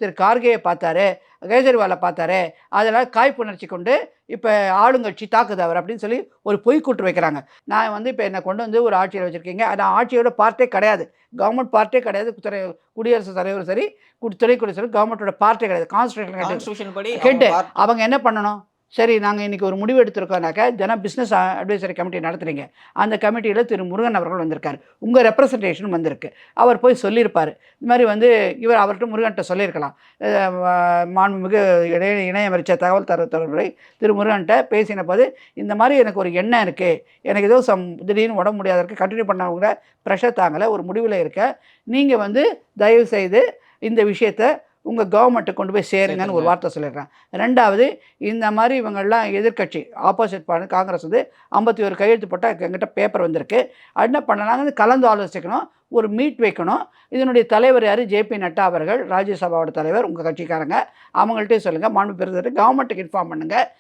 திரு கார்கேயை பார்த்தாரு, கேஜரிவாலை பார்த்தாரு, அதெல்லாம் காழ்ப்புணர்ச்சி கொண்டு இப்போ ஆளுங்கட்சி தாக்குது அவர் அப்படின்னு சொல்லி ஒரு பொய்க்கூற்று வைக்கிறாங்க. நான் வந்து இப்போ என்னை கொண்டு வந்து ஒரு ஆட்சியில் வச்சுருக்கீங்க, நான் ஆட்சியோட பார்ட்டே கிடையாது, கவர்மெண்ட் பார்ட்டே கிடையாது, குடியரசுத் தலைவரும் சரி, துணை குடியரசு கவர்மெண்ட்டோட பார்ட்டே கிடையாது, கான்ஸ்டிடியூஷன் படி கேட்டு அவங்க என்ன பண்ணணும்? சரி, நாங்கள் இன்றைக்கி ஒரு முடிவு எடுத்திருக்கோம்னாக்கா, தினம் பிஸ்னஸ் அட்வைசரி கமிட்டி நடத்துகிறீங்க, அந்த கமிட்டியில் திரு முருகன் அவர்கள் வந்திருக்கார், உங்கள் ரெப்ரசன்டேஷன் வந்திருக்கு, அவர் போய் சொல்லியிருப்பார். இது மாதிரி வந்து இவர் அவர்கிட்ட முருகன்கிட்ட சொல்லியிருக்கலாம், மாண்புமிகு இணையமைச்சர் தகவல் தரத்துறை திரு முருகன்கிட்ட பேசின போது, இந்த மாதிரி எனக்கு ஒரு எண்ணம் இருக்குது, எனக்கு ஏதோ திடீர்னு உடம்பு முடியாத இருக்குது, கண்டினியூ பண்ணவங்க ப்ரெஷர் தாங்கலை, ஒரு முடிவில் இருக்க, நீங்கள் வந்து தயவு செய்து இந்த விஷயத்தை உங்கள் கவர்மெண்ட்டுக்கு கொண்டு போய் சேருங்கன்னு ஒரு வார்த்தை சொல்லிடுறேன். ரெண்டாவது, இந்த மாதிரி இவங்கெல்லாம் எதிர்கட்சி ஆப்போசிட் பார்ட்டி காங்கிரஸ் வந்து 51 கையெழுத்து போட்டால் எங்கிட்ட பேப்பர் வந்திருக்கு, என்ன பண்ணலாங்க, கலந்து ஆலோசிக்கணும், ஒரு மீட் வைக்கணும். இதனுடைய தலைவர் யார்? ஜேபி நட்டா அவர்கள், ராஜ்யசபாவோட தலைவர், உங்கள் கட்சிக்காரங்க, அவங்கள்ட்டே சொல்லுங்கள், மாண்பு பெருந்தர் கவர்மெண்ட்டுக்கு இன்ஃபார்ம் பண்ணுங்கள்,